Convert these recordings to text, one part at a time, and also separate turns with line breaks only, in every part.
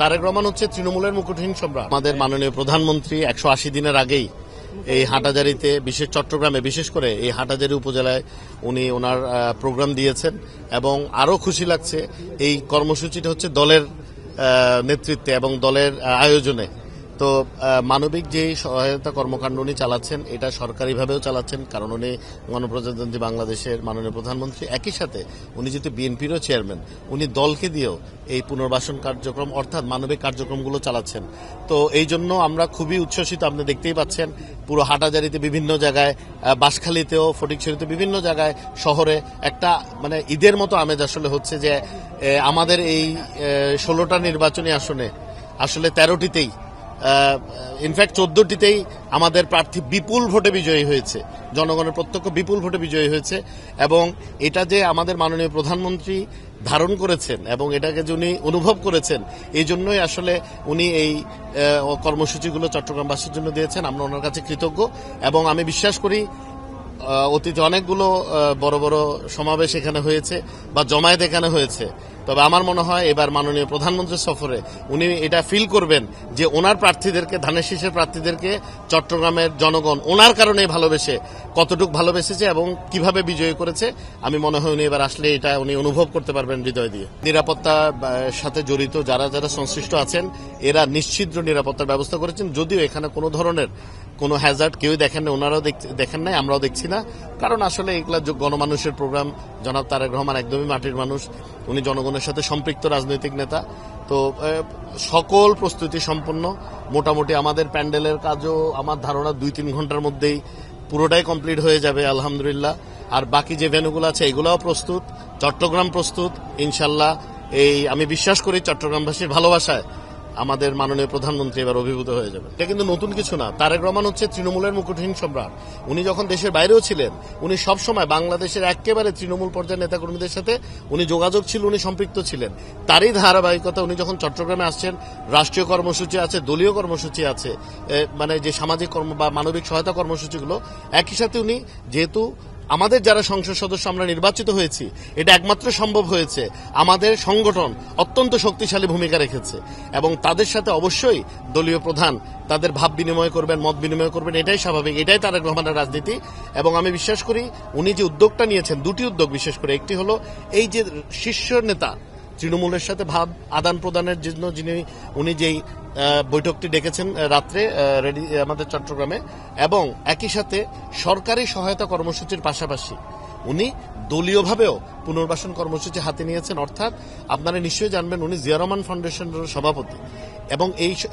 তারেক রহমান হচ্ছে তৃণমূলের মুকুটহীন সম্রাট। আমাদের মাননীয় প্রধানমন্ত্রী 180 দিনের আগেই এই হাটাজারিতে, বিশেষ চট্টগ্রামে, বিশেষ করে এই হাটাজারি উপজেলায় উনি ওনার প্রোগ্রাম দিয়েছেন এবং আরও খুশি লাগছে এই কর্মসূচিটা হচ্ছে দলের নেতৃত্বে এবং দলের আয়োজনে। তো মানবিক যে সহায়তা কর্মকাণ্ড উনি চালাচ্ছেন, এটা সরকারিভাবেও চালাচ্ছেন, কারণ উনি গণপ্রজাতন্ত্রী বাংলাদেশের মাননীয় প্রধানমন্ত্রী। একই সাথে উনি যেহেতু বিএনপিরও চেয়ারম্যান, উনি দলকে দিয়েও এই পুনর্বাসন কার্যক্রম অর্থাৎ মানবিক কার্যক্রমগুলো চালাচ্ছেন। তো এই জন্য আমরা খুবই উচ্ছ্বসিত। আপনি দেখতেই পাচ্ছেন পুরো হাটাজারিতে, বিভিন্ন জায়গায়, বাঁশখালীতেও, ফটিকছড়িতে, বিভিন্ন জায়গায় শহরে একটা মানে ঈদের মতো আমেজ আসলে হচ্ছে যে আমাদের এই 16টা নির্বাচনী আসনে আসলে 13টিতেই, ইনফ্যাক্ট 14টিতেই আমাদের প্রার্থী বিপুল ভোটে বিজয়ী হয়েছে, জনগণের প্রত্যক্ষ বিপুল ভোটে বিজয়ী হয়েছে। এবং এটা যে আমাদের মাননীয় প্রধানমন্ত্রী ধারণ করেছেন এবং এটাকে যে উনি অনুভব করেছেন, এই জন্যই আসলে উনি এই কর্মসূচিগুলো চট্টগ্রামবাসীর জন্য দিয়েছেন। আমরা ওনার কাছে কৃতজ্ঞ এবং আমি বিশ্বাস করি অতীতে অনেকগুলো বড় বড় সমাবেশ এখানে হয়েছে বা জমায়েত এখানে হয়েছে, তবে আমার মনে হয় এবার মাননীয় প্রধানমন্ত্রীর সফরে উনি এটা ফিল করবেন যে ওনার প্রার্থীদেরকে, ধানের শীষের প্রার্থীদেরকে চট্টগ্রামের জনগণ ওনার কারণে ভালোবেসে, কতটুকু ভালোবেসেছে এবং কিভাবে বিজয়ী করেছে। আমি মনে হয় উনি এবার আসলে এটা উনি অনুভব করতে পারবেন হৃদয় দিয়ে। নিরাপত্তার সাথে জড়িত যারা যারা সংশ্লিষ্ট আছেন, এরা নিশ্চিদ্র নিরাপত্তার ব্যবস্থা করেছেন। যদিও এখানে কোনো ধরনের কোনো হ্যাজার্ড কেউ দেখেন না, ওনারাও দেখেন নাই, আমরাও দেখছি না, কারণ আসলে এগুলা গণমানুষের প্রোগ্রাম। জনাব তারেক রহমান একদমই মাটির মানুষ, উনি জনগণের সাথে সম্পৃক্ত রাজনৈতিক নেতা। তো সকল প্রস্তুতি সম্পন্ন। মোটামুটি আমাদের প্যান্ডেলের কাজও আমার ধারণা 2-3 ঘন্টার মধ্যেই পুরোটাই কমপ্লিট হয়ে যাবে আলহামদুলিল্লাহ। আর বাকি যে ভেন্যুগুলো আছে এগুলোও প্রস্তুত, চট্টগ্রাম প্রস্তুত ইনশাল্লাহ। আমি বিশ্বাস করি চট্টগ্রামবাসীর ভালোবাসায় আমাদের মাননীয় প্রধানমন্ত্রী এবার অভিভূত হয়ে যাবে। এটা কিন্তু নতুন কিছু না। তারেক রহমান হচ্ছে তৃণমূলের মুকুটহীন সম্রাট। উনি যখন দেশের বাইরেও ছিলেন, উনি সবসময় বাংলাদেশের একেবারে তৃণমূল পর্যায়ের নেতাকর্মীদের সাথে উনি যোগাযোগ ছিল, উনি সম্পৃক্ত ছিলেন। তারই ধারাবাহিকতা উনি যখন চট্টগ্রামে আসছেন, রাষ্ট্রীয় কর্মসূচি আছে, দলীয় কর্মসূচি আছে, মানে যে সামাজিক কর্ম বা মানবিক সহায়তা কর্মসূচিগুলো, একই সাথে উনি যেহেতু আমাদের যারা সংসদ সদস্য আমরা নির্বাচিত হয়েছি, এটা একমাত্র সম্ভব হয়েছে আমাদের সংগঠন অত্যন্ত শক্তিশালী ভূমিকা রেখেছে এবং তাদের সাথে অবশ্যই দলীয় প্রধান তাদের ভাব বিনিময় করবেন, মত বিনিময় করবেন, এটাই স্বাভাবিক, এটাই তারেক রহমানের রাজনীতি। এবং আমি বিশ্বাস করি উনি যে উদ্যোগটা নিয়েছেন, দুটি উদ্যোগ বিশেষ করে, একটি হলো এই যে শীর্ষ নেতা তৃণমূলের সাথে ভাব আদান প্রদানের জন্য উনি যেই বৈঠকটি ডেকেছেন রাত্রে আমাদের চট্টগ্রামে, এবং একই সাথে সরকারি সহায়তা কর্মসূচির পাশাপাশি উনি দলীয়ভাবেও পুনর্বাসন কর্মসূচি হাতে নিয়েছেন। অর্থাৎ আপনারা নিশ্চয়ই জানবেন উনি জিয়া রহমান ফাউন্ডেশনের সভাপতি এবং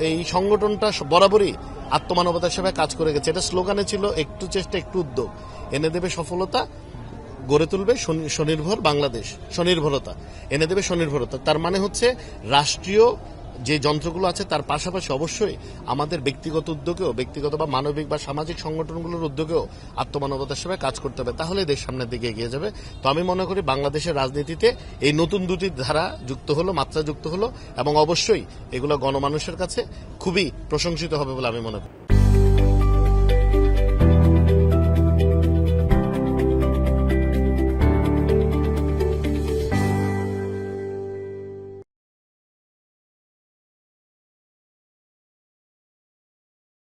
এই সংগঠনটা বরাবরই আত্মমানবতার সেবায় কাজ করে গেছে। এটা স্লোগানে ছিল, একটু চেষ্টা একটু উদ্যোগ এনে দেবে সফলতা, গড়ে তুলবে স্বনির্ভর বাংলাদেশ, স্বনির্ভরতা এনে দেবে স্বনির্ভরতা। তার মানে হচ্ছে রাষ্ট্রীয় যে যন্ত্রগুলো আছে তার পাশাপাশি অবশ্যই আমাদের ব্যক্তিগত উদ্যোগেও, ব্যক্তিগত বা মানবিক বা সামাজিক সংগঠনগুলোর উদ্যোগেও আত্মমানবতার সেবায় কাজ করতে হবে, তাহলে দেশ সামনের দিকে এগিয়ে যাবে। তো আমি মনে করি বাংলাদেশের রাজনীতিতে এই নতুন দুটি ধারা যুক্ত হলো, মাত্রা যুক্ত হলো এবং অবশ্যই এগুলো গণমানুষের কাছে খুবই প্রশংসিত হবে বলে আমি মনে করি।